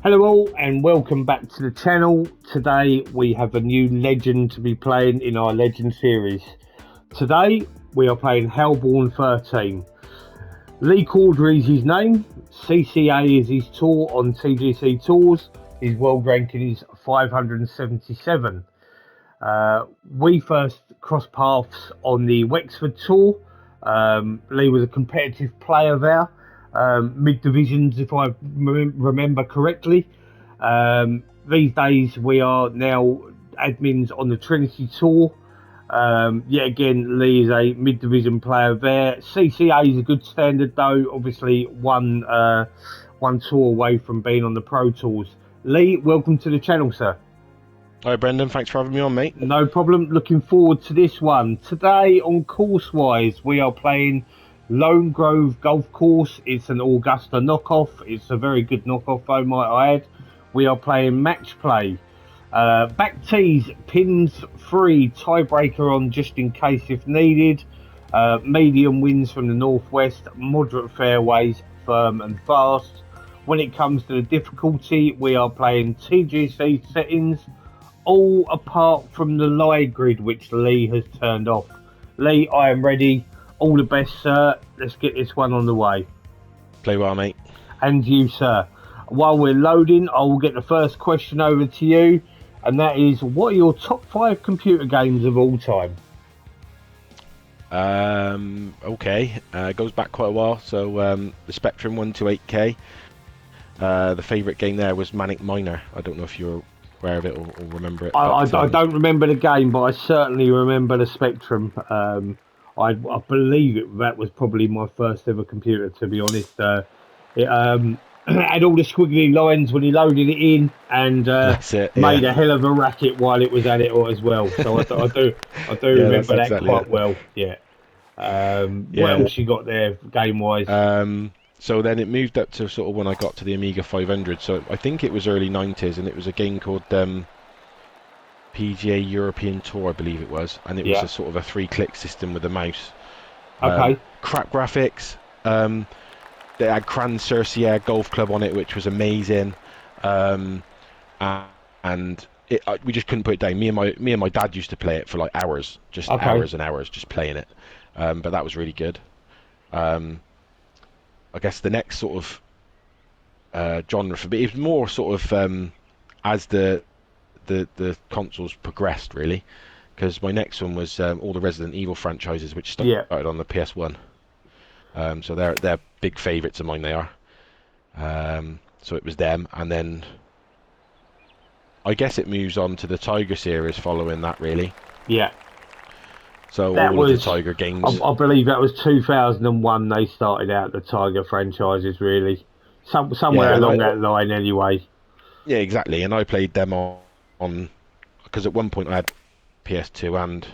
Hello all and welcome back to the channel. Today we have a new legend to be playing in our legend series. Today we are playing Halborn13. Lee Cordrey is his name, CCA is his tour on TGC Tours, his world ranking is 577. We first crossed paths on the Wexford tour. Lee was a competitive player there. Mid divisions, if I remember correctly. These days, we are now admins on the Trinity Tour. Yet again, Lee is a mid division player there. CCA is a good standard, though. Obviously, one tour away from being on the Pro Tours. Lee, welcome to the channel, sir. Hi Brendan, thanks for having me on, mate. No problem. Looking forward to this one. Today on Course-Wise, we are playing Lone Grove Golf Course. It's an Augusta knockoff. It's a very good knockoff, though, might I add. We are playing match play. Back tees, pins free, tiebreaker on just in case if needed. Medium winds from the northwest, moderate fairways, firm and fast. When it comes to the difficulty, we are playing TGC settings, all apart from the live grid, which Lee has turned off. Lee, I am ready. All the best, sir. Let's get this one on the way. Play well, mate. And you, sir. While we're loading, I will get the first question over to you, and that is, what are your top 5 computer games of all time? Okay. Goes back quite a while. So the Spectrum 128K. The favourite game there was Manic Miner. I don't know if you're aware of it or remember it. I don't remember the game, but I certainly remember the Spectrum. I believe that was probably my first ever computer, to be honest. It had all the squiggly lines when he loaded it in, and That's it, made yeah. a hell of a racket while it was at it as well. So I do Yeah, remember that exactly quite it. well. Yeah. What Yeah. else you got there, game wise? So then it moved up to sort of when I got to the Amiga 500. So I think it was early 90s, and it was a game called PGA European Tour, I believe it was, and it was a sort of a 3-click system with a mouse. Okay. Crap graphics. They had Cran Cercier Golf Club on it, which was amazing, and we just couldn't put it down. Me and my dad used to play it for like hours, just hours and hours, just playing it. But that was really good. I guess the next sort of genre for me, it was more sort of as the consoles progressed, really, because my next one was all the Resident Evil franchises, which started on the PS1. So they're big favourites of mine. They are. So it was them, and then I guess it moves on to the Tiger series following that, really. Yeah. So that all of the Tiger games. I believe that was 2001. They started out the Tiger franchises, really. Somewhere along that line, anyway. Yeah, exactly. And I played them on because at one point I had PS2 and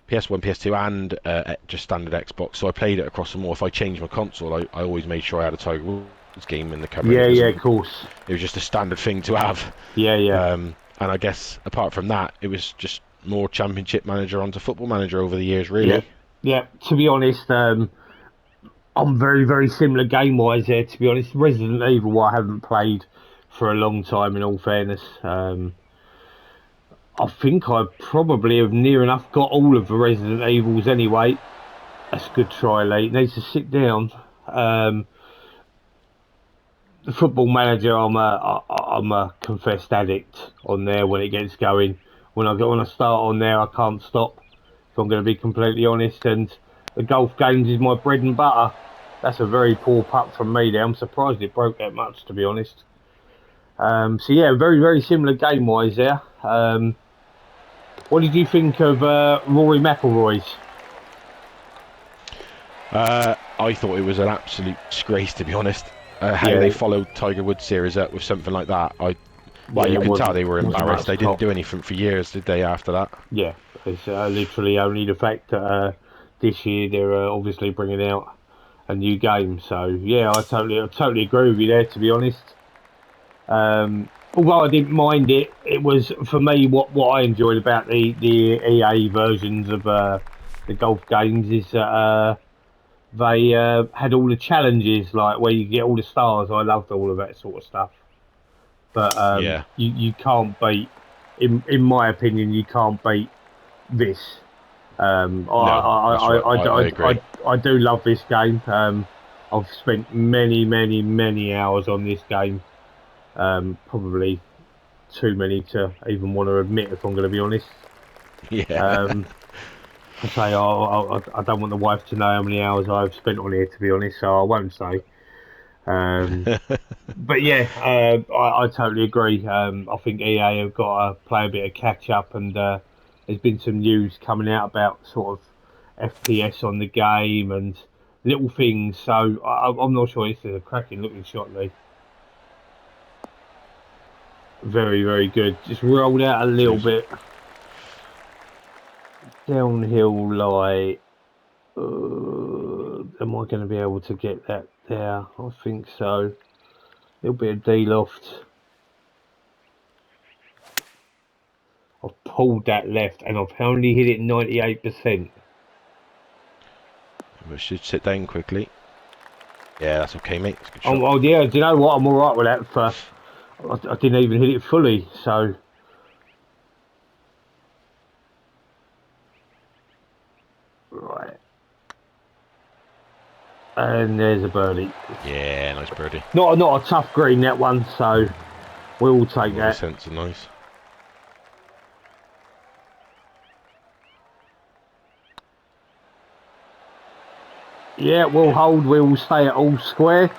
PS1, PS2, and just standard Xbox. So I played it across them all. If I changed my console, I always made sure I had a Tiger Woods game in the cupboard. Yeah, of course. It was just a standard thing to have. Yeah. And I guess apart from that, it was just more Championship Manager onto Football Manager over the years, really. Yeah. To be honest, I'm very, very similar game-wise there, to be honest. Resident Evil I haven't played for a long time, in all fairness. I think I probably have near enough got all of the Resident Evils anyway. That's a good try, Lee. Needs to sit down. The Football Manager, I'm a confessed addict on there when it gets going. When I start on there, I can't stop, if I'm going to be completely honest. And the golf games is my bread and butter. That's a very poor putt from me there. I'm surprised it broke that much, to be honest. So yeah, very, very similar game-wise there. What did you think of Rory McIlroy's? I thought it was an absolute disgrace, to be honest. How they followed Tiger Woods series up with something like that. You could tell they were embarrassed. They didn't do anything for years, did they, after that? Yeah, it's literally only the fact that this year they're obviously bringing out a new game. So yeah, I totally agree with you there, to be honest. Although I didn't mind it, it was, for me, what I enjoyed about the EA versions of the golf games is that they had all the challenges, like where you get all the stars. I loved all of that sort of stuff. But Yeah. you can't beat, in my opinion, you can't beat this. No, that's right. I agree. I do love this game. I've spent many hours on this game. Probably too many to even want to admit, if I'm going to be honest. Yeah. Um, I say I don't want the wife to know how many hours I've spent on here, to be honest, so I won't say. Um, but yeah, I totally agree. I think EA have got to play a bit of catch up, and there's been some news coming out about sort of FPS on the game and little things. So I'm not sure. This is a cracking looking shot, Lee. Very good. Just rolled out a little Cheers. bit downhill, like. Am I going to be able to get that there? I think so. Little bit of D-loft. I've pulled that left and I've only hit it 98%. We should sit down quickly. Yeah, that's okay, mate. It's a good shot. Oh yeah, do you know what? I'm alright with that. I didn't even hit it fully, so. Right. And there's a birdie. Yeah, nice birdie. Not a tough green, that one, so we'll take Well, the that. scents are nice. Yeah, we'll hold, we'll stay at all square.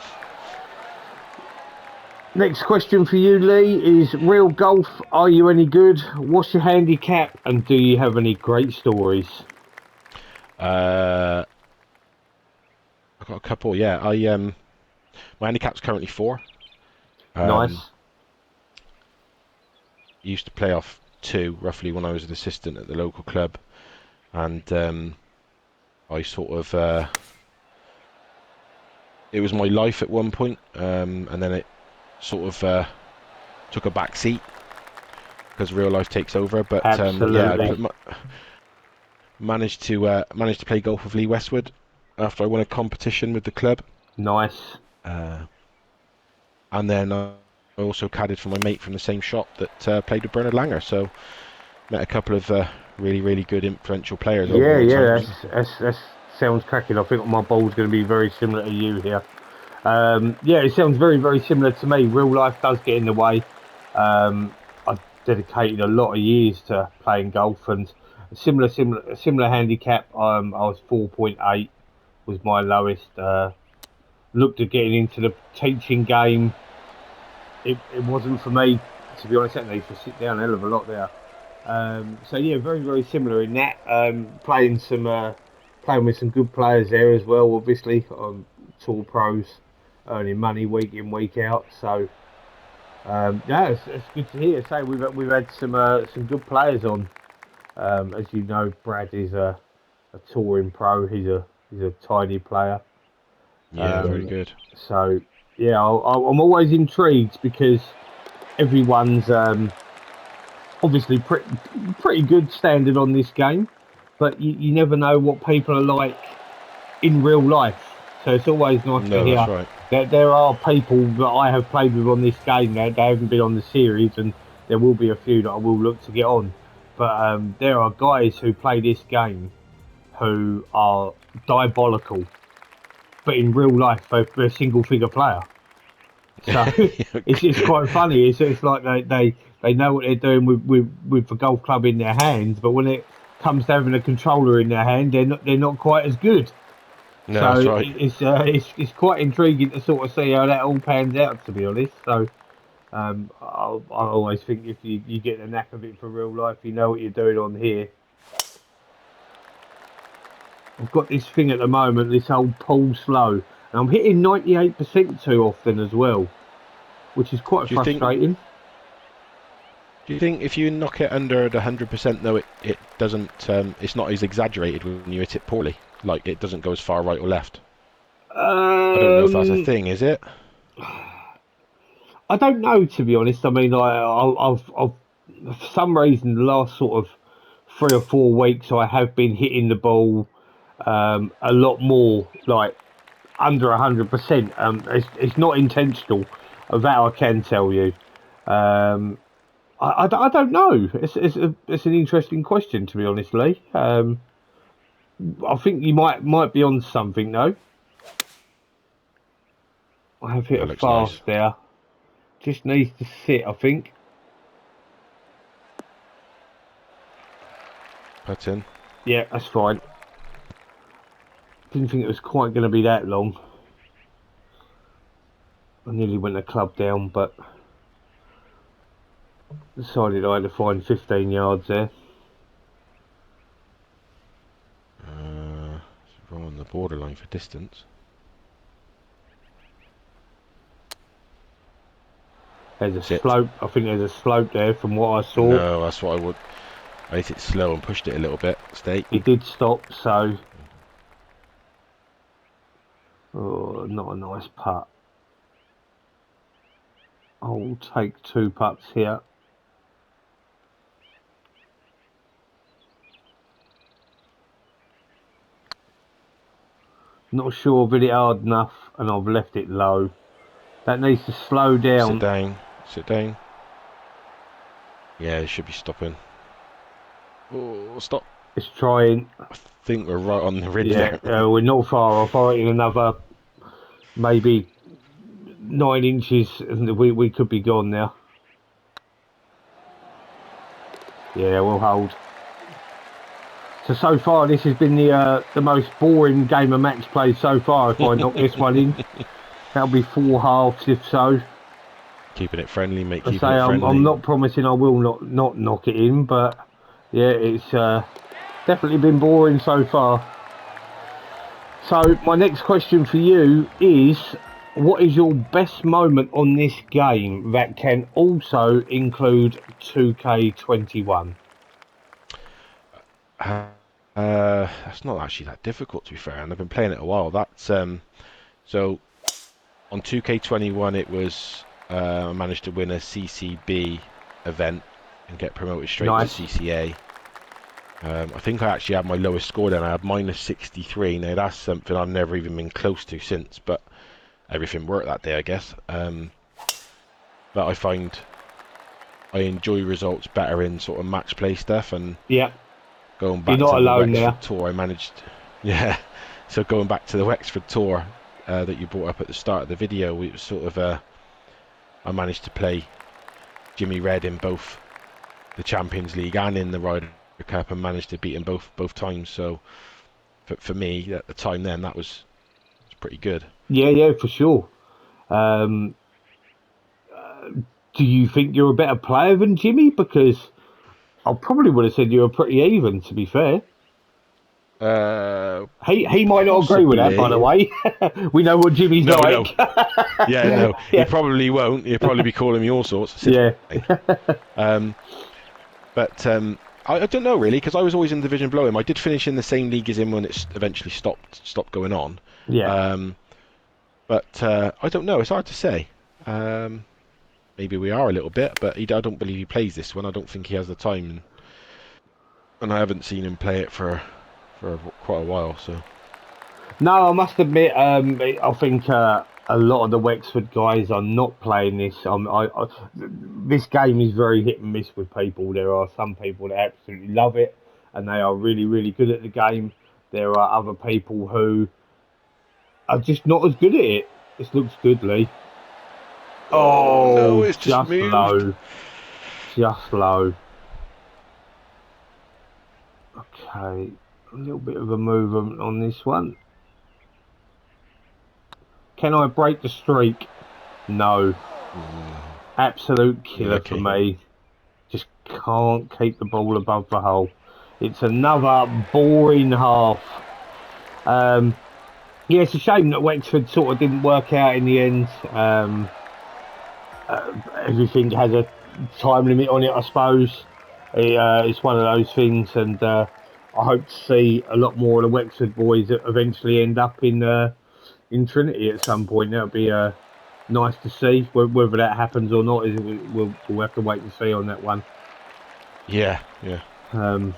Next question for you, Lee, is real golf. Are you any good? What's your handicap? And do you have any great stories? I've got a couple. Yeah, my handicap's currently 4. Nice. Used to play off 2 roughly when I was an assistant at the local club, and I sort of it was my life at one point, and then it sort of took a back seat because real life takes over. But yeah, Absolutely. managed to play golf with Lee Westwood after I won a competition with the club. Nice. And then I also caddied for my mate from the same shop that played with Bernard Langer. So met a couple of really good influential players over my Yeah, time. that sounds cracking. I think my ball's going to be very similar to you here. Yeah, it sounds very similar to me. Real life does get in the way. I've dedicated a lot of years to playing golf, and similar handicap. I was 4.8 was my lowest. Looked at getting into the teaching game. It wasn't for me, to be honest. That needs to sit down a hell of a lot there. So yeah, very similar in that. Playing with some good players there as well. Obviously, tour pros, earning money week in week out. So yeah, it's good to hear. Say we've had some good players on. As you know, Brad is a touring pro. He's a tiny player. Yeah, very good. So yeah, I'm always intrigued because everyone's obviously pretty good standard on this game, but you never know what people are like in real life. So it's always nice to No, that's hear right. that there are people that I have played with on this game that they haven't been on the series, and there will be a few that I will look to get on. But there are guys who play this game who are diabolical, but in real life they're a single figure player. So it's quite funny. It's like they know what they're doing with the golf club in their hands, but when it comes to having a controller in their hand, they're not quite as good. No, So that's right. it's quite intriguing to sort of see how that all pans out. To be honest, so I always think if you get the knack of it for real life, you know what you're doing on here. I've got this thing at the moment, this old pull slow, and I'm hitting 98% too often as well, which is quite Do you think? frustrating. Do you think if you knock it under the 100%, though, it doesn't? It's not as exaggerated when you hit it poorly. Like it doesn't go as far right or left. I don't know if that's a Um, thing. Is it? I don't know, to be honest. I mean, I've for some reason the last sort of 3 or 4 weeks I have been hitting the ball a lot more, like under 100%. It's not intentional, that I can tell you. I don't know. It's an interesting question, to be honest, Lee. I think you might be on something though. I have hit That a looks nice. fast there. Just needs to sit, I think. Putt in. Yeah, that's fine. Didn't think it was quite going to be that long. I nearly went a club down, but decided I had to find 15 yards there. It's on the borderline for distance. There's a Sit. slope. I think there's a slope there from what I saw. No, that's what I would. I hit it slow and pushed it a little bit. Stay. He did stop, so oh, not a nice putt. I'll take 2 putts here. Not sure I've hit it hard enough, and I've left it low. That needs to slow Sit down. down. Sit down. Yeah, it should be stopping. Oh, stop. It's trying. I think we're right on the ridge Yeah, there. we're not far off. I reckon another maybe 9 inches, and we could be gone now. Yeah, we'll hold. So far, this has been the most boring game of match play so far. If I knock this one in, that'll be 4 halves if so. Keeping it friendly, mate. I say Keeping it I'm friendly. not promising I will not knock it in, but yeah, it's definitely been boring so far. So my next question for you is, what is your best moment on this game that can also include 2K21? That's not actually that difficult, to be fair, and I've been playing it a while. That's so on 2K21 it was I managed to win a CCB event and get promoted straight to Nice. CCA. I think I actually had my lowest score then. I had -63. Now that's something I've never even been close to since, but everything worked that day, I guess. But I find I enjoy results better in sort of match play stuff, and Yeah, going you're back not to the alone there. Wexford tour, I managed. Yeah, so going back to the Wexford tour that you brought up at the start of the video, it was sort of I managed to play Jimmy Red in both the Champions League and in the Ryder Cup, and managed to beat him both times. So for me at the time then, that was pretty good. Yeah, for sure. Um, do you think you're a better player than Jimmy? Because I probably would have said you were pretty even, to be fair. Uh, He might not agree with that, by the Possibly. way. We know what Jimmy's No, no. like. Yeah, no. He Yeah, probably won't. He'll probably be calling me all sorts. yeah, Um, but I don't know really, because I was always in the division below him. I did finish in the same league as him when it eventually stopped going on. yeah. But I don't know. It's hard to say. Maybe we are a little bit, but I don't believe he plays this one. I don't think he has the time, and I haven't seen him play it for quite a while. So No, I must admit, I think a lot of the Wexford guys are not playing this. This game is very hit and miss with people. There are some people that absolutely love it, and they are really, really good at the game. There are other people who are just not as good at it. This looks good, Lee. oh no, Oh, it's just just moved. low. Just low. Okay, a little bit of a movement on this one. Can I break the streak? No. Absolute killer for Lucky. me. Just can't keep the ball above the hole. It's another boring half. Yeah, it's a shame that Wexford sort of didn't work out in the end. Everything has a time limit on it, I suppose. It's one of those things, and I hope to see a lot more of the Wexford boys that eventually end up in Trinity at some point. That'll be nice to see. Whether that happens or not, we'll have to wait and see on that one. Yeah, yeah. Um,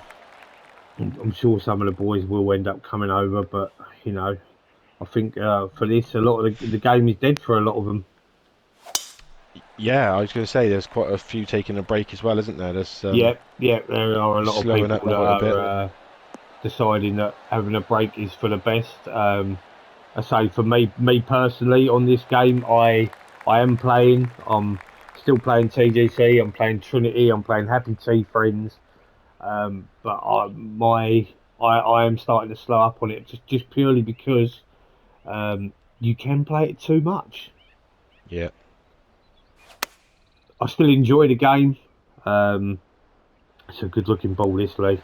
I'm sure some of the boys will end up coming over, but you know, I think for this, a lot of the game is dead for a lot of them. Yeah, I was going to say there's quite a few taking a break as well, isn't there? There's Yeah, yeah, there are a lot of slowing people up that quite a bit. are deciding that having a break is for the best. I say for me personally on this game, I am playing. I'm still playing TGC. I'm playing Trinity. I'm playing Happy Tea Friends. But I am starting to slow up on it just purely because you can play it too much. Yeah, I still enjoy the game. Um, it's a good looking ball, this Lee. It's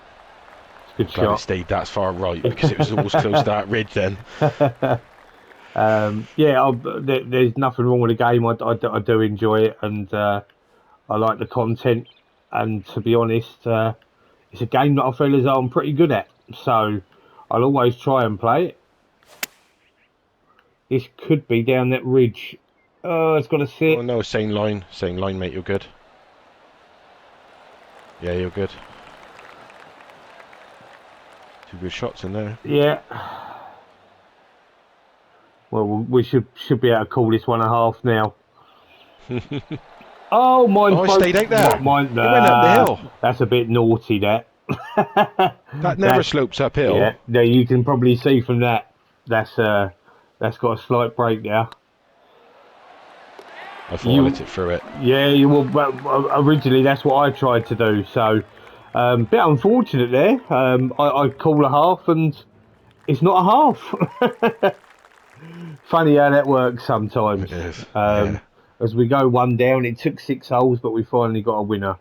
a good I'm glad it shot. stayed that far right because it was always close to that ridge then. Yeah, there's nothing wrong with the game. I do enjoy it, and I like the content. And to be honest, it's a game that I feel as though I'm pretty good at. So I'll always try and play it. This could be down that ridge. Oh, it's got to Oh sit. no, same line, mate. You're good. Yeah, you're good. Two good shots in there. Yeah. Well, we should be able to call this 1.5 now. Oh, mine Oh, I broke. stayed out there. Mine. It went up the hill. That's a bit naughty. That. That never That's slopes uphill. yeah. Now you can probably see from that. That's got a slight break there. I thought I let You, it through it. yeah. You well, originally that's what I tried to do. So, bit unfortunate there. I call a half and it's not a half. Funny how that works sometimes. It is. Um, Yeah. as we go one down, it took 6 holes, but we finally got a winner.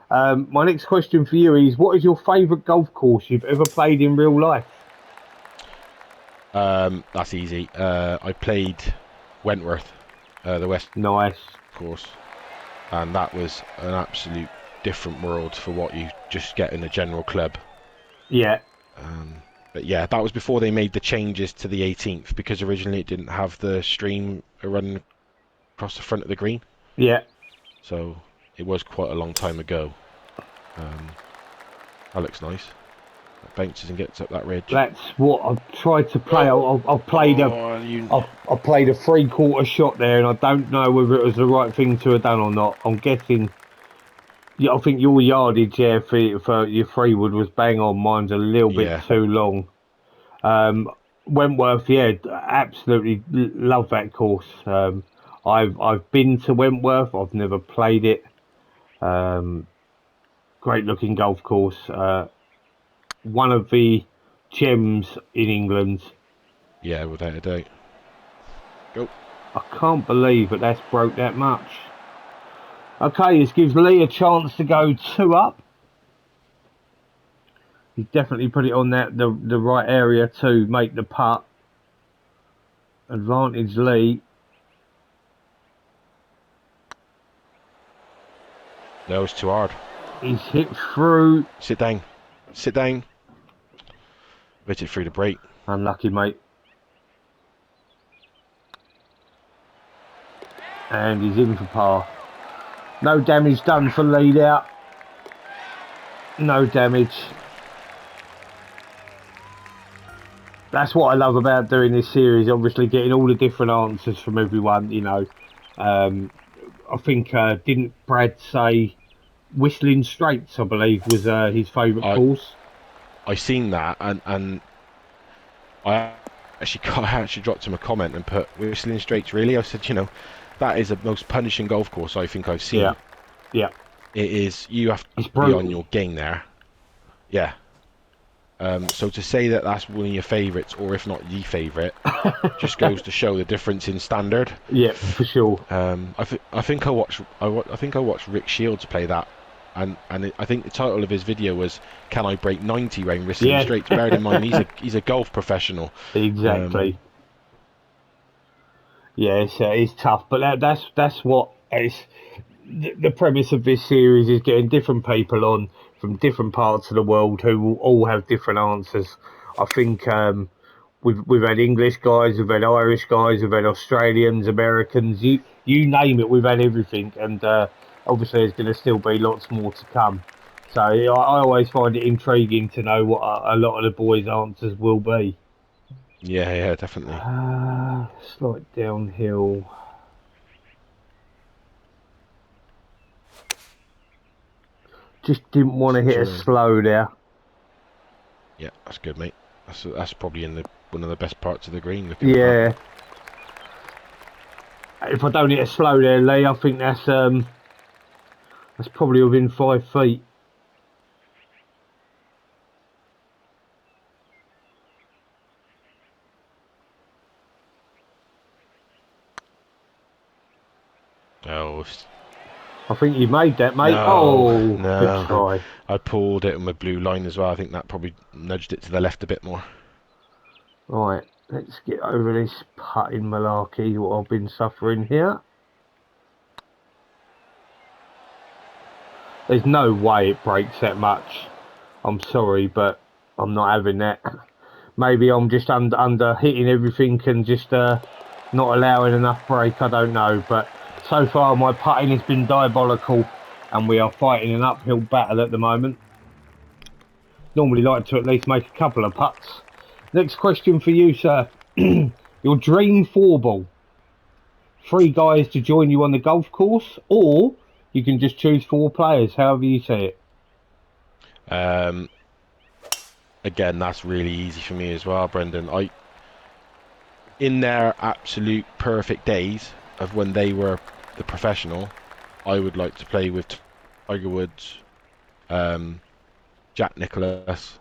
My next question for you is: what is your favourite golf course you've ever played in real life? That's easy. I played Wentworth, the West Nice. course, and that was an absolute different world for what you just get in a general club. Yeah, Um, but yeah, that was before they made the changes to the 18th because originally it didn't have the stream running across the front of the green. yeah. So it was quite a long time ago. Um, that looks nice. That bounces and gets up that ridge. That's what I've tried to play. Oh, I've played a, oh, you. I've played a 3/4 shot there, and I don't know whether it was the right thing to have done or not. I'm guessing. Yeah, I think your yardage, yeah, for your 3 wood was bang on. Mine's a little bit Yeah, too long. Um, Wentworth, yeah, absolutely love that course. I've been to Wentworth. I've never played it. Um, Great looking golf course. One of the gems in England. yeah, without a doubt. Go. I can't believe that's broke that much. Okay, this gives Lee a chance to go 2 up. He's definitely put it on the right area to make the putt. Advantage Lee. No, it's too hard. He's hit through. Sit down. Sit down. Bit it through the break. Unlucky, mate. And he's in for par. No damage done for lead out. No damage. That's what I love about doing this series. Obviously, getting all the different answers from everyone. I think didn't Brad say Whistling Straits? I believe was his favourite I course. I seen that and I actually dropped him a comment and put Whistling Straits. Really, I said, that is the most punishing golf course I think I've seen. Yeah, yeah. It is. You have It's to be on brutal. your game there. Yeah. So to say that that's one of your favourites, or if not the favourite, just goes to show the difference in standard. Yeah, for sure. I think I watched Rick Shields play that, and I think the title of his video was "Can I break 90 round Whistling Yeah, Straits?" Bearing in mind he's a golf professional. exactly. Yeah, it's tough, but that's what it's. The premise of this series is getting different people on from different parts of the world who will all have different answers. I think we've had English guys, we've had Irish guys, we've had Australians, Americans, you name it, we've had everything, and obviously there's going to still be lots more to come. So I always find it intriguing to know what a lot of the boys' answers will be. Yeah, yeah, definitely. Slight downhill. Just didn't want to hit a Turn. slow there. Yeah, that's good, mate. That's probably in one of the best parts of the green. Looking at that. Yeah. If I don't hit a slow there, Lee, I think that's probably within 5 feet. Oh I think you made that, mate. no, Oh, good no! try. I pulled it on my blue line as well. I think that probably nudged it to the left a bit more. Right, let's get over this putting malarkey what I've been suffering here. There's no way it breaks that much. I'm sorry, but I'm not having that. Maybe I'm just under hitting everything and just not allowing enough break. I don't know, but so far my putting has been diabolical, and we are fighting an uphill battle at the moment. Normally like to at least make a couple of putts. Next question for you, sir. Your dream four ball. 3 guys to join you on the golf course, or you can just choose 4 players, however you say it. Um, Again, that's really easy for me as well, Brendan. In their absolute perfect days of when they were the professional, I would like to play with Tiger Woods, Jack Nicklaus,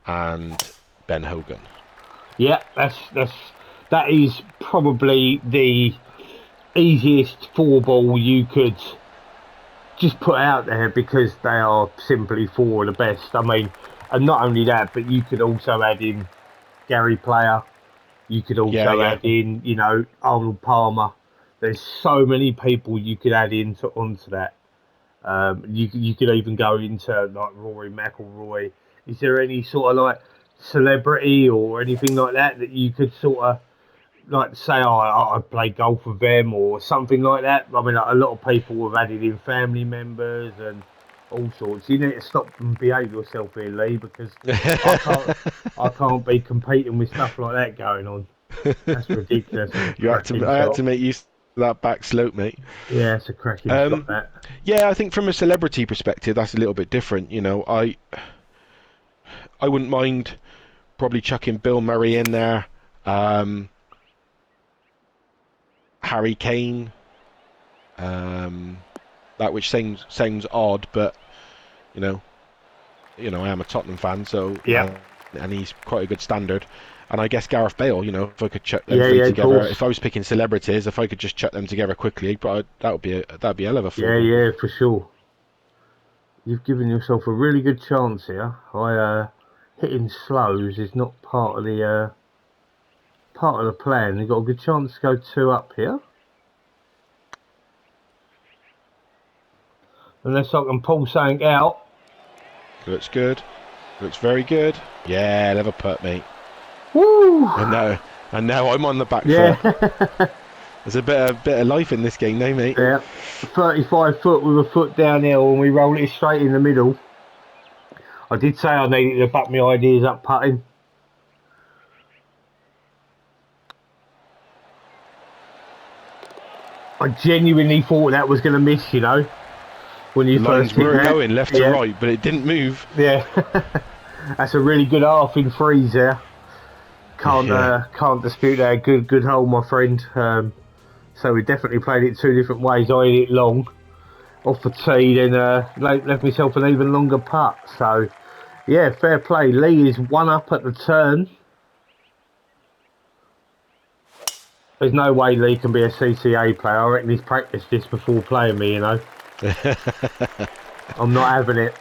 and Ben Hogan. Yeah, that is probably the easiest 4 ball you could just put out there, because they are simply 4 of the best. I mean, and not only that, but you could also add in Gary Player. You could Yeah, also yeah. add in, Arnold Palmer. There's so many people you could add onto that. You could even go into like Rory McIlroy. Is there any sort of like celebrity or anything like that you could sort of like say, oh, I play golf with them or something like that? I mean, like, a lot of people have added in family members and all sorts. You need to stop and behave yourself here, Lee, because I can't I can't be competing with stuff like that going on. That's ridiculous. That's a cracking I had shot. to make use of that back slope, mate. Yeah, it's a cracking shot. Um, That. yeah, I think from a celebrity perspective, that's a little bit different. I wouldn't mind probably chucking Bill Murray in there, um, Harry Kane. That which sounds odd, but you know, I am a Tottenham fan, so Yeah. and he's quite a good standard. And I guess Gareth Bale, if I could chuck them Yeah, 3 yeah, of together, course. if I was picking celebrities, if I could just chuck them together quickly, that'd be a hell of a four Yeah, ball. yeah, for sure. You've given yourself a really good chance here. Hitting slows is not part of the plan. You've got a good chance to go 2 up here. Unless I can pull something out. Looks good. Looks very good. Yeah, level putt, mate. Woo! And now I'm on the back Yeah. foot. There's a bit of life in this game now, mate. Yeah. 35 foot with a foot downhill, and we roll it straight in the middle. I did say I needed to back my ideas up putting. I genuinely thought that was going to miss, when you The first lines hit were that. going left to Yeah. right, but it didn't move. Yeah. That's a really good half in threes there. Yeah. Can't dispute that. Good hole, my friend. So we definitely played it 2 different ways. I hit it long off the tee, then left myself an even longer putt. So yeah, fair play. Lee is 1 up at the turn. There's no way Lee can be a CCA player. I reckon he's practiced this before playing me, I'm not having it.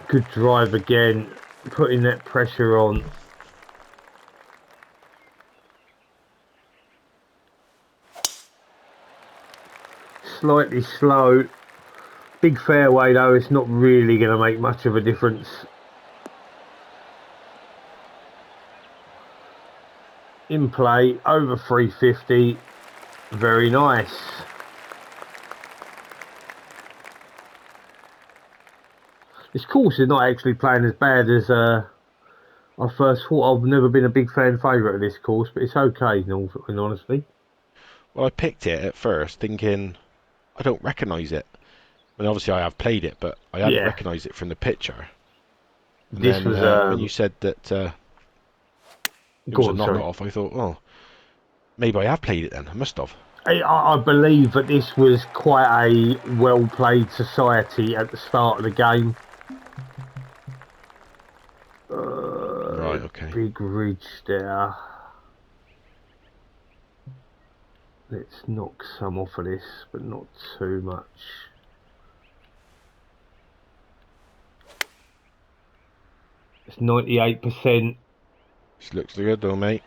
Good drive again, putting that pressure on. Slightly slow. Big fairway though, it's not really going to make much of a difference. In play, over 350. Very nice. This course is not actually playing as bad as I first thought. I've never been a big fan favourite of this course, but it's okay in honesty. Well, I picked it at first thinking I don't recognise it. And obviously I have played it, but I hadn't Yeah, recognised it from the picture. And this then was when you said that it was go a on, sorry. knockoff, I thought, oh, maybe I have played it then. I must have. I believe that this was quite a well played society at the start of the game. Right, okay. Big ridge there. Let's knock some off of this, but not too much. It's 98%. This looks good though, mate.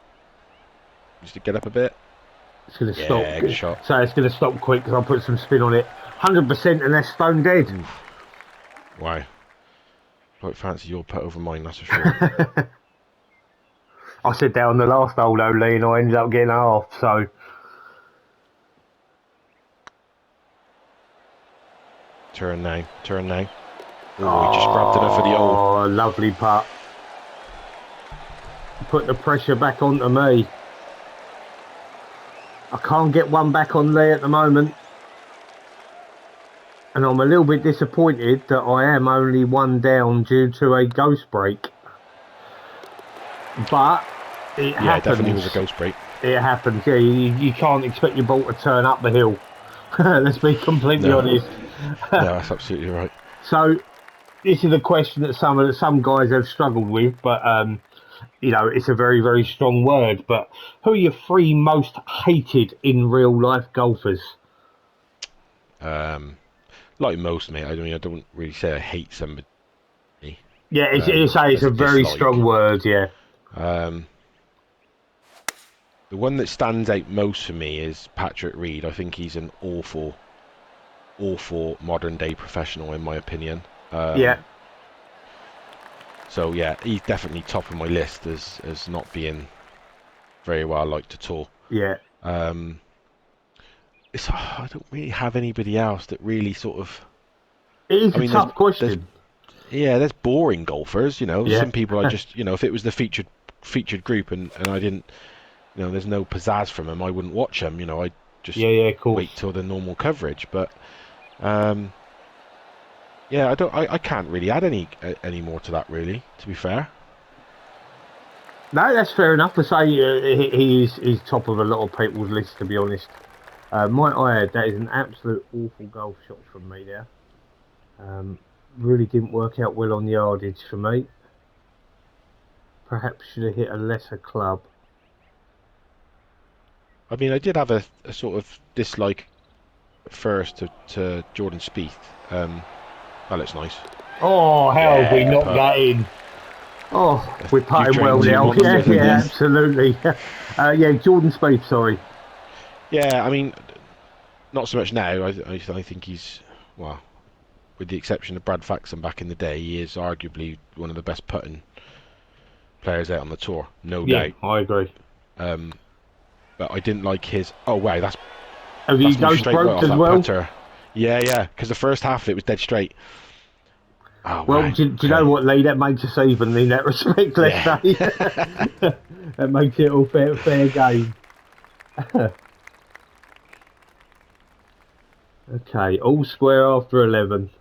Just to get up a bit. It's going to stop. Yeah, good shot. So it's going to stop quick because I'll put some spin on it. 100% and that's stone dead. Oof. Wow. Quite fancy your putt over mine, that's for sure. I said that on the last hole though, Lee, and I ended up getting half, so. Turn now, turn now. Oh, he just grabbed enough of the hole. Oh, lovely putt. Put the pressure back onto me. I can't get one back on Lee at the moment. And I'm a little bit disappointed that I am only one down due to a ghost break. But it happens. Yeah, it definitely was a ghost break. It happens. Yeah, you can't expect your ball to turn up the hill. Let's be completely honest. No, that's absolutely right. So this is a question that some guys have struggled with, but you know, it's a very, very strong word. But who are your three most hated in real life golfers? Like most, mate. I mean, I don't really say I hate somebody. Yeah, it's a very strong word. Yeah. The one that stands out most for me is Patrick Reed. I think he's an awful modern day professional, in my opinion. Yeah. So yeah, he's definitely top of my list as not being very well liked at all. Yeah. I don't really have anybody else that really sort of. It is a tough question. There's boring golfers, you know. Yeah. Some people I just, you know, if it was the featured group and I didn't, you know, there's no pizzazz from them, I wouldn't watch them, you know. I'd just of course. wait till the normal coverage. But yeah, I can't really add any more to that, really, to be fair. No, that's fair enough to say. He's top of a lot of people's list, to be honest. Might I add, that is an absolute awful golf shot from me there. Really didn't work out well on the yardage for me. Perhaps should have hit a lesser club. I mean, I did have a sort of dislike at first to Jordan Spieth. That looks nice. Oh, how have we knocked that in? Oh, we're putting well now. Yeah, absolutely. Yeah, Jordan Spieth, sorry. Yeah, I mean, not so much now. I think he's, well, with the exception of Brad Faxon back in the day, he is arguably one of the best putting players out on the tour, no doubt. Yeah, I agree. But I didn't like his. Oh wow, that's. Have you ghost broke as well? Putter. Yeah, because the first half of it was dead straight. Oh, well, wow. do you know what, Lee? That makes us even in that respect. Let's say that makes it all fair game. Okay, all square after 11.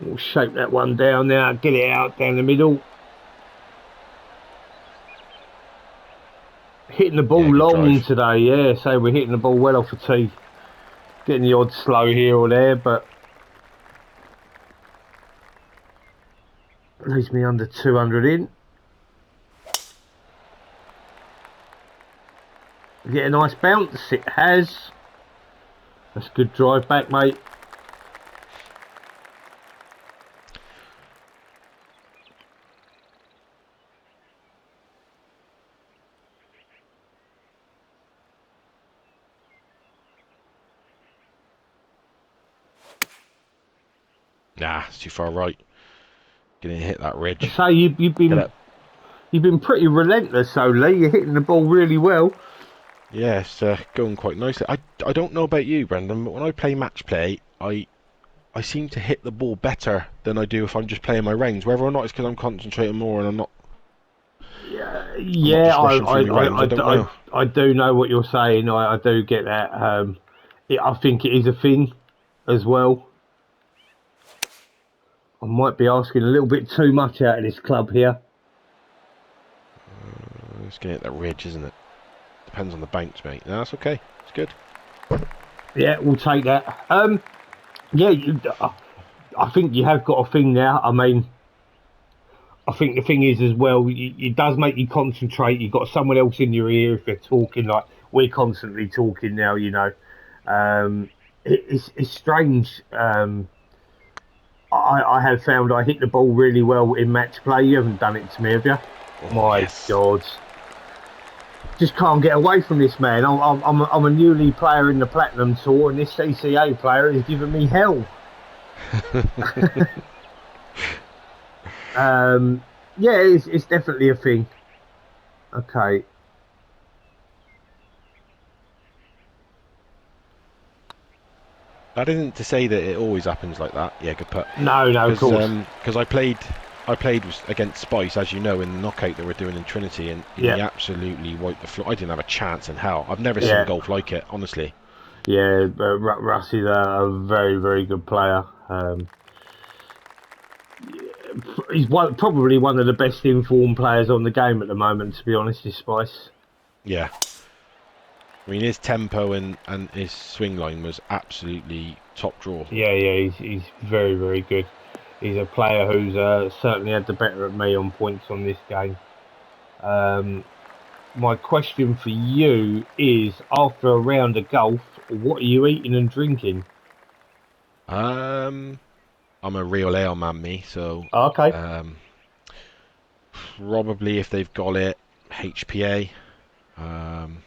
We'll shape that one down now. Get it out down the middle. Hitting the ball long today, yeah. So we're hitting the ball well off the tee. Getting the odd slow here or there, but leaves me under 200 in. Get a nice bounce. It has. That's a good drive back, mate. Nah, it's too far right. Gonna hit that ridge. So you've been pretty relentless, so Lee. You're hitting the ball really well. Yeah, it's going quite nicely. I don't know about you, Brendan, but when I play match play, I seem to hit the ball better than I do if I'm just playing my rounds. Whether or not it's because I'm concentrating more and I'm not. Yeah, I'm not Yeah, just rushing through my rounds. I don't know. I do know what you're saying. I do get that. I think it is a thing as well. I might be asking a little bit too much out of this club here. It's getting at that ridge, isn't it? Depends on the bounce, mate. No, that's okay. It's good. Yeah, we'll take that. Yeah, I think you have got a thing now. I mean, I think the thing is as well, it does make you concentrate. You've got someone else in your ear if they're talking. Like we're constantly talking now, you know. It's strange. I have found I hit the ball really well in match play. You haven't done it to me, have you? Oh, My yes. God, just can't get away from this man. I'm a newly player in the Platinum Tour, and this CCA player is giving me hell. Yeah, it's definitely a thing. Okay. That isn't to say that it always happens like that. Yeah, good putt. No, of Because course. I played against Spice, as you know, in the knockout that we're doing in Trinity, and Yeah, he absolutely wiped the floor. I didn't have a chance in hell. I've never seen yeah, golf like it, honestly. yeah. Russ is a very, very good player. He's probably one of the best informed players on the game at the moment. To be honest, is Spice. Yeah. I mean, his tempo and his swing line was absolutely top draw. Yeah. He's very, very good. He's a player who's certainly had the better of me on points on this game. Um, my question for you is: after a round of golf, what are you eating and drinking? Um, I'm a real ale man, me. So, Okay. um, probably if they've got it, HPA. Um,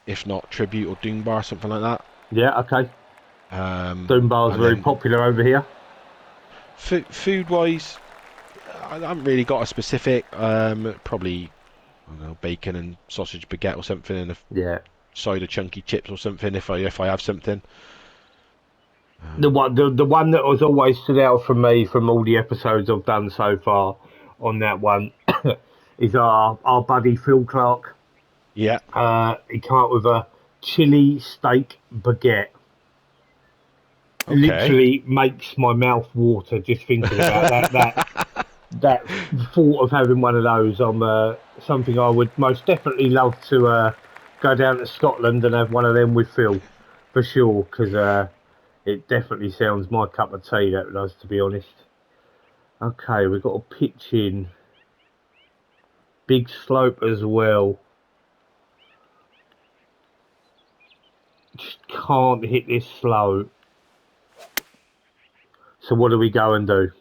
if not, Tribute or Doom Bar, something like that. Yeah. Okay. Um, Doom bar's and very then popular over here. food-wise, I haven't really got a specific. Probably I don't know, bacon and sausage baguette or something, and a Yeah. side of chunky chips or something if I have something. The one that was always stood out for me from all the episodes I've done so far on that one is our buddy Phil Clark. Yeah. He came up with a chili steak baguette. Okay. Literally makes my mouth water just thinking about that thought of having one of those. Something I would most definitely love to go down to Scotland and have one of them with Phil for sure because it definitely sounds my cup of tea. That does, to be honest. Okay, we've got a pitch in. Big slope as well. Just can't hit this slow. So what do we go and do?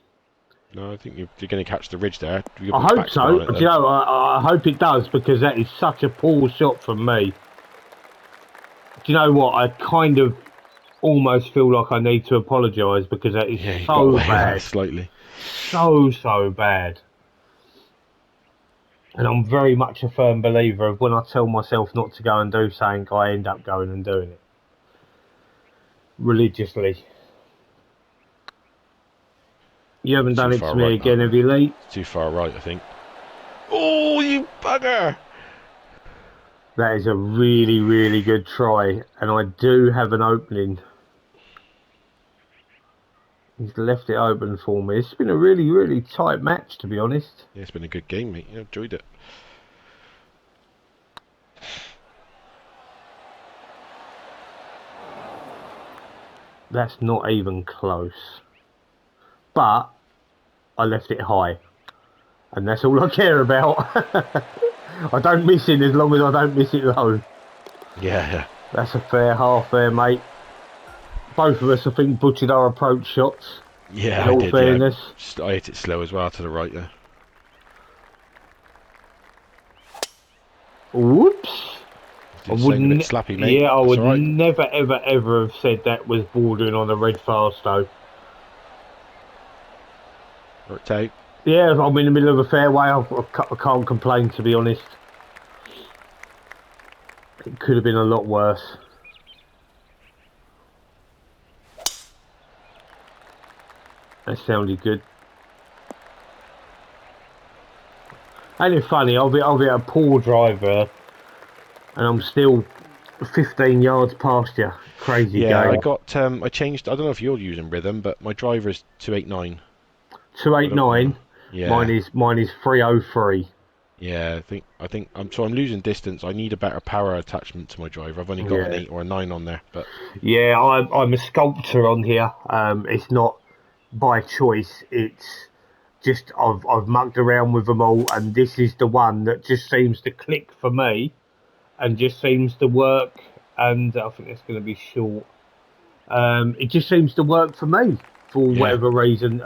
No, I think you're going to catch the ridge there. You I put hope backspin so. on it Do though. you know, I hope it does because that is such a poor shot from me. Do you know what? I kind of almost feel like I need to apologise because that is Yeah, you got so away with that bad. slightly. So bad. And I'm very much a firm believer of when I tell myself not to go and do something, I end up going and doing it. Religiously. You haven't Too done it far to me right, that. again, have you, Lee? It's too far right, I think. Oh, you bugger! That is a really, really good try. And I do have an opening. He's left it open for me. It's been a really, really tight match, to be honest. Yeah, it's been a good game, mate. Yeah, enjoyed it. That's not even close. But I left it high. And that's all I care about. I don't miss it as long as I don't miss it low. Yeah, yeah. That's a fair half there, mate. Both of us, I think, butchered our approach shots, Yeah, in I all did, yeah. fairness. I hit it slow as well to the right there. Whoops. I Did would, sound a bit slappy, mate. yeah, I That's would alright. never, ever, ever have said that was bordering on a red fast, though. Worked out. Yeah, I'm in the middle of a fairway. I can't complain, to be honest. It could have been a lot worse. That sounded good. Ain't it funny? I'll be a poor driver, and I'm still 15 yards past you. Crazy Yeah, game. I got I changed. I don't know if you're using rhythm, but my driver's 289. I don't know. 289. Mine Yeah, is 303. yeah. I think I'm losing distance. I need a better power attachment to my driver. I've only got an Yeah. 8 or a 9 on there, but Yeah, I'm a sculptor on here. It's not by choice. It's just I've mucked around with them all, and this is the one that just seems to click for me, and just seems to work. And I think that's going to be short. It just seems to work for me for yeah, whatever reason.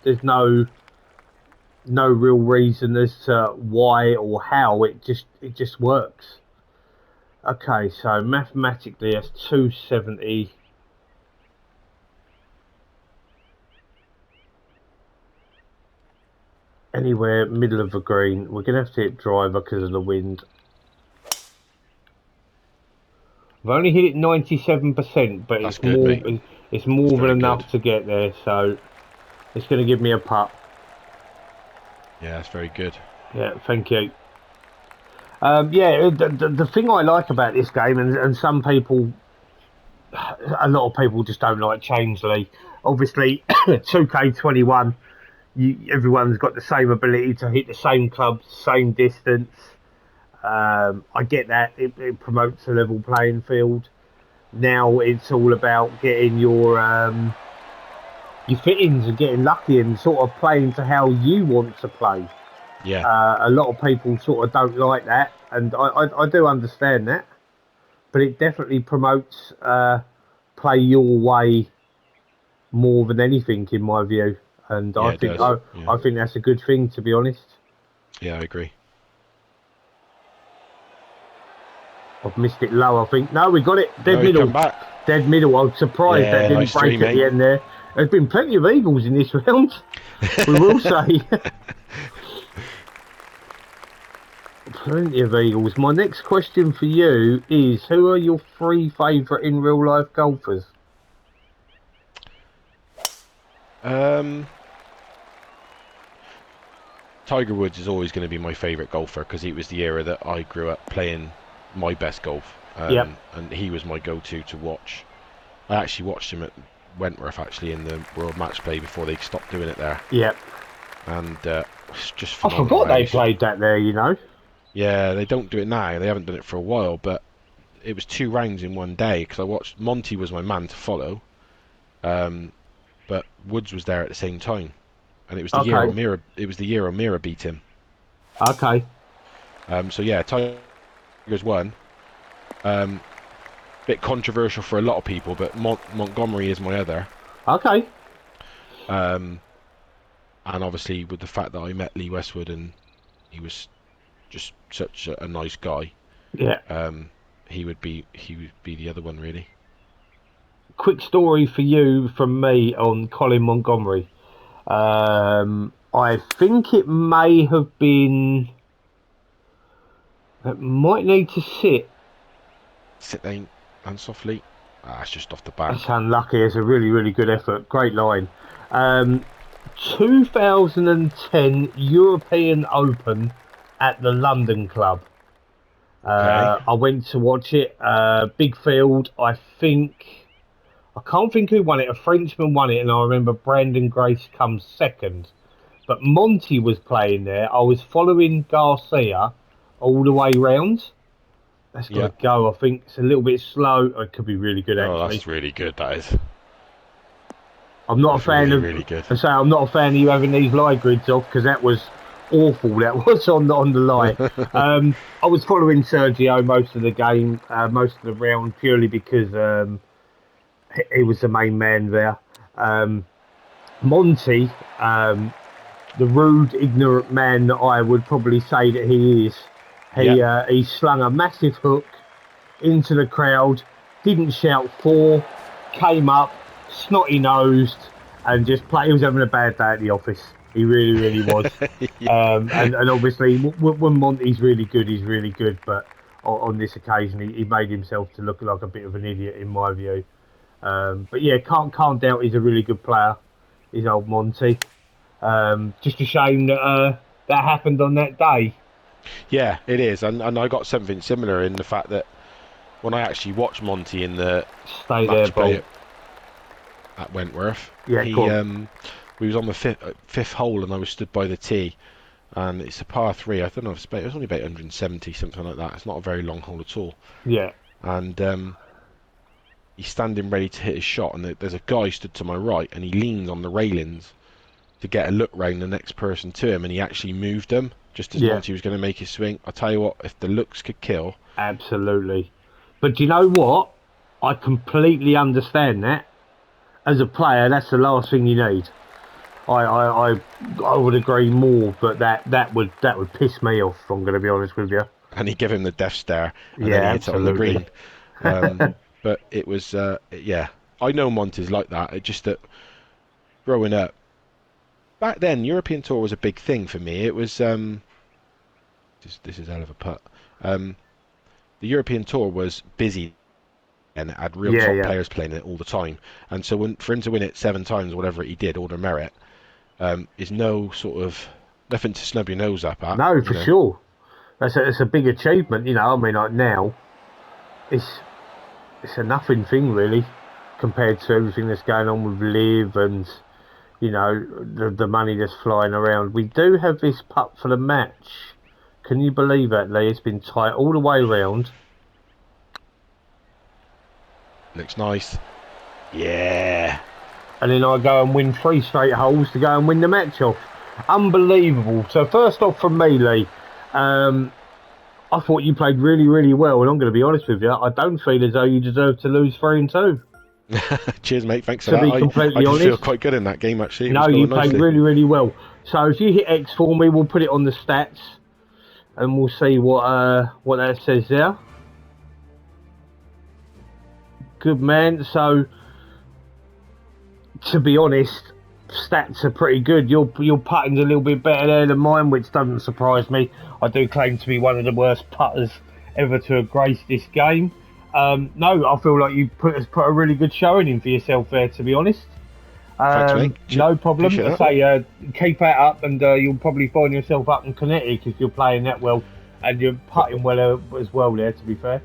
There's no real reason as to why or how. It just works. Okay, so mathematically that's 270. Anywhere middle of the green. We're gonna have to hit driver because of the wind. I've only hit it 97%, but that's good, mate. it's That's more than very good. enough to get there. So it's gonna give me a putt. Yeah, that's very good. Yeah, thank you. Yeah, the thing I like about this game, and some people, a lot of people just don't like Changeley. Obviously, 2K21, everyone's got the same ability to hit the same clubs, same distance. I get that it promotes a level playing field. Now it's all about getting your fittings and getting lucky and sort of playing to how you want to play. Yeah, A lot of people sort of don't like that, and I do understand that, but it definitely promotes play your way more than anything, in my view. And yeah, I it think does. Yeah, I think that's a good thing, to be honest. yeah, I agree. I've missed it low. I think no, we got it dead No, he's come middle, back. dead middle. I was surprised that Yeah, didn't nice three, break at the mate. end there. There's been plenty of eagles in this round. We will say plenty of eagles. My next question for you is: who are your three favourite in real life golfers? Um, Tiger Woods is always going to be my favourite golfer because it was the era that I grew up playing my best golf, Yep. and he was my go-to to watch. I actually watched him at Wentworth actually in the World Match Play before they stopped doing it there, Yep. and it's just I phenomenal forgot how they he's. played that there. You know. Yeah, they don't do it now. They haven't done it for a while, but it was 2 rounds in one day because I watched. Monty was my man to follow, um, but Woods was there at the same time, and it was the year Okay. O'Meara. It was the year O'Meara beat him. Okay. So yeah, Tiger's won. Um, Bit controversial for a lot of people, but Montgomery is my other. Okay. Um, and obviously with the fact that I met Lee Westwood and he was just such a nice guy, Yeah. um, he would be the other one really. Quick story for you from me on Colin Montgomery. I think it may have been. It might need to sit. Sit down and softly. Ah, it's just off the That's back. unlucky. It's a really, really good effort. Great line. Um, 2010 European Open at the London Club. Okay. I went to watch it. Big field. I can't think who won it. A Frenchman won it, and I remember Brandon Grace comes second. But Monty was playing there. I was following Garcia all the way round. That's got Yeah. to go. I think it's a little bit slow. It could be really good, Oh, actually. that's really good. That is. I'm not a That's fan really, of. really good. I say I'm not a fan of you having these lie grids off because that was awful. That was on the lie. I was following Sergio most of the game, most of the round, purely because he was the main man there. Um, Monty, the rude, ignorant man that I would probably say that he is, Yeah. he slung a massive hook into the crowd, didn't shout four, came up, snotty nosed, and just play. He was having a bad day at the office. He really, really was. Yeah. And obviously, when Monty's really good, he's really good. But on this occasion, he made himself to look like a bit of an idiot, in my view. But yeah, can't doubt he's a really good player. He's old Monty. Just a shame that that happened on that day. Yeah, it is, and I got something similar in the fact that when I actually watched Monty in the Stay there, match Bolt. play at Wentworth, Yeah, go he on. we was on the fifth hole, and I was stood by the tee, and it's a par three. I don't know if it was only about 170, something like that. It's not a very long hole at all, Yeah, and he's standing ready to hit his shot, and there's a guy stood to my right, and he leans on the railings to get a look round the next person to him, and he actually moved them just as yeah, Monty was going to make his swing. I tell you what, if the looks could kill. absolutely. But do you know what? I completely understand that. As a player, that's the last thing you need. I would agree more, but that would piss me off. If I'm going to be honest with you. And he gave him the death stare, and then he Yeah, hit it on the absolutely. green. But it was, yeah. I know Monty's like that. It just that growing up back then, European Tour was a big thing for me. It was this is a hell of a putt. Um, the European Tour was busy and it had real Yeah, top yeah. players playing it all the time. And so for him to win it 7 times, whatever he did, order merit, is no sort of nothing to snub your nose up at. No, You for know, sure. It's a big achievement. I mean, like now, it's it's a nothing thing really, compared to everything that's going on with Live and the money that's flying around. We do have this putt for the match. Can you believe that, Lee? It's been tight all the way around. looks nice. Yeah. And then I go and win 3 straight holes to go and win the match off. Unbelievable. So first off from me, Lee, I thought you played really, really well, and I'm going to be honest with you, I don't feel as though you deserve to lose 3-2. Cheers, mate. Thanks for To that. be I completely did feel honest, quite good in that game, actually. It was no, you going played nicely. really, really well. So if you hit X for me, we'll put it on the stats, and we'll see what that says there. Good man. So to be honest, stats are pretty good. Your putting's a little bit better there than mine, which doesn't surprise me. I do claim to be one of the worst putters ever to have graced this game. No, I feel like you put a really good showing in for yourself there. To be honest, Thanks, mate. no problem. Appreciate I that. say keep that up, and you'll probably find yourself up in Connecticut if you're playing that well, and you're putting well as well there. To be fair.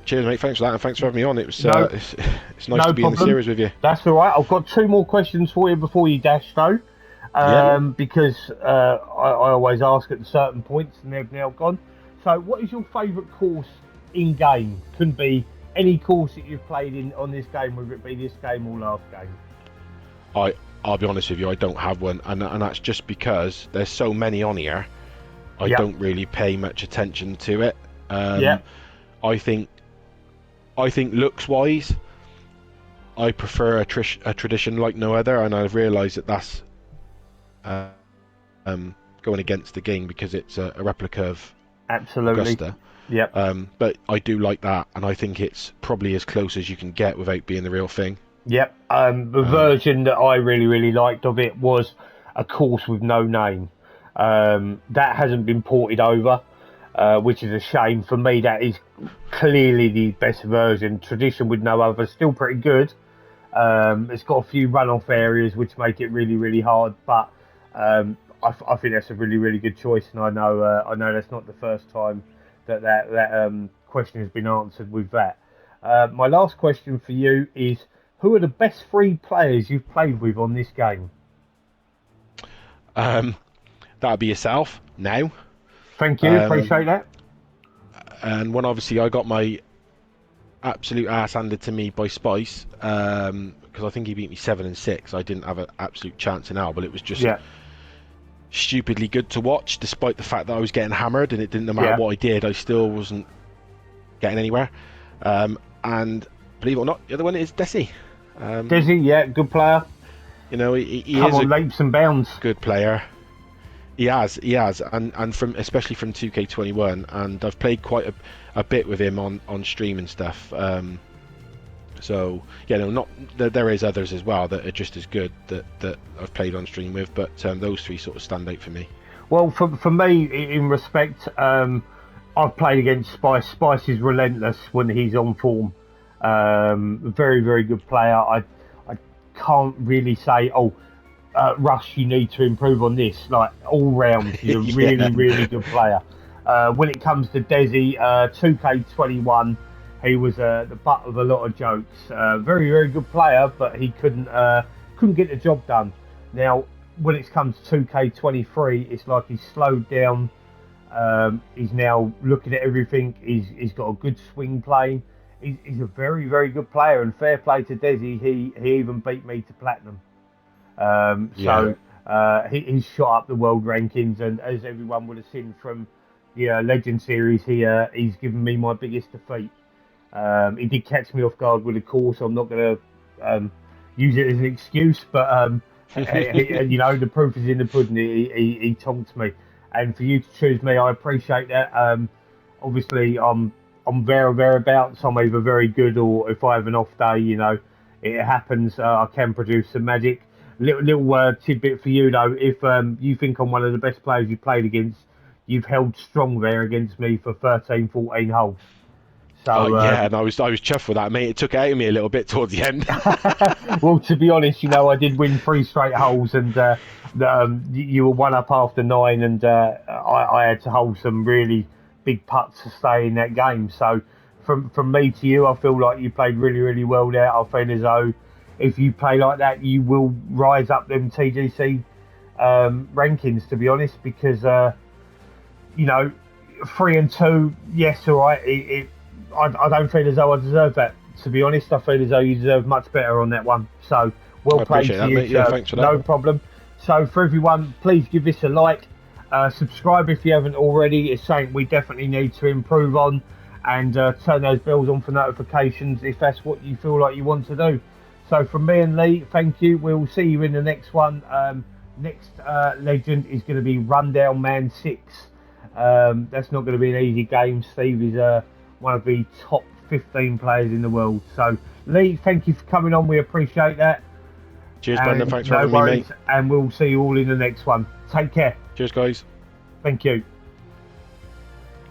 Cheers, mate. Thanks for that, and thanks for having me on. It was No, it's nice no to be in the problem. series with you. That's all right. I've got 2 more questions for you before you dash, though, Yeah. because I always ask at certain points, and they've now gone. So, what is your favourite course in game? Can be any course that you've played in on this game, whether it be this game or last game. I'll be honest with you. I don't have one, and that's just because there's so many on here. I Yep. don't really pay much attention to it. Yeah, I think looks wise, I prefer a tradition like no other, and I've realised that that's uh, going against the game because it's a replica of absolutely. Augusta. Yep. But I do like that, and I think it's probably as close as you can get without being the real thing. Yep. The version that I really, really liked of it was a course with no name. That hasn't been ported over, which is a shame. For me, that is clearly the best version. Tradition with no other, still pretty good. It's got a few runoff areas which make it really, really hard, but I think that's a really, really good choice. And I know that's not the first time that question has been answered with that. My last question for you is: who are the best 3 players you've played with on this game? That'd be yourself now. Thank you, appreciate that. And when obviously I got my absolute ass handed to me by Spice, because I think he beat me 7-6. I didn't have an absolute chance in hell, but it was just stupidly good to watch, despite the fact that I was getting hammered, and it didn't, no matter what I did, I still wasn't getting anywhere. And believe it or not, the other one is Desi. Desi, good player. You know, he Come is on, leaps and bounds. Good player. He has, and from especially from 2K21, and I've played quite a bit with him on stream and stuff. So there is others as well that are just as good that I've played on stream with, but those 3 sort of stand out for me. Well, for me, in respect, I've played against Spice. Spice is relentless when he's on form. Very, very good player. I can't really say, Rush, you need to improve on this. Like all round, he's a really, really good player. When it comes to Desi, 2K21, he was the butt of a lot of jokes. Very, very good player, but he couldn't get the job done. Now, when it comes to 2K23, it's like he's slowed down. He's now looking at everything. He's got a good swing play. He's a very, very good player, and fair play to Desi. He even beat me to platinum. He's shot up the world rankings, and as everyone would have seen from the Legend series, he's given me my biggest defeat. He did catch me off guard with a course. I'm not going to use it as an excuse, but the proof is in the pudding. He tonked me, and for you to choose me, I appreciate that. Obviously, I'm thereabouts. I'm either very good, or if I have an off day, it happens. I can produce some magic. Little tidbit for you though. If you think I'm one of the best players you played against, you've held strong there against me for 13, 14 holes. So and I was chuffed with that, mate. It took it out of me a little bit towards the end. Well, to be honest, I did win 3 straight holes, and you were 1 up after 9, and I had to hold some really big putts to stay in that game. So from me to you, I feel like you played really, really well there. I feel as though if you play like that, you will rise up them TGC rankings, to be honest, because 3 and 2, yes, all right. I don't feel as though I deserve that, to be honest. I feel as though you deserve much better on that one. So well played to you, mate. Yeah, thanks for that. No problem. So for everyone, please give this a like, subscribe if you haven't already. It's something we definitely need to improve on, and turn those bells on for notifications if that's what you feel like you want to do. So from me and Lee, thank you. We'll see you in the next one. Next legend is going to be Rundown Man 6. That's not going to be an easy game. Steve is one of the top 15 players in the world. So Lee, thank you for coming on. We appreciate that. Cheers, Brendan. Thanks for having me, mate. And we'll see you all in the next one. Take care. Cheers, guys. Thank you.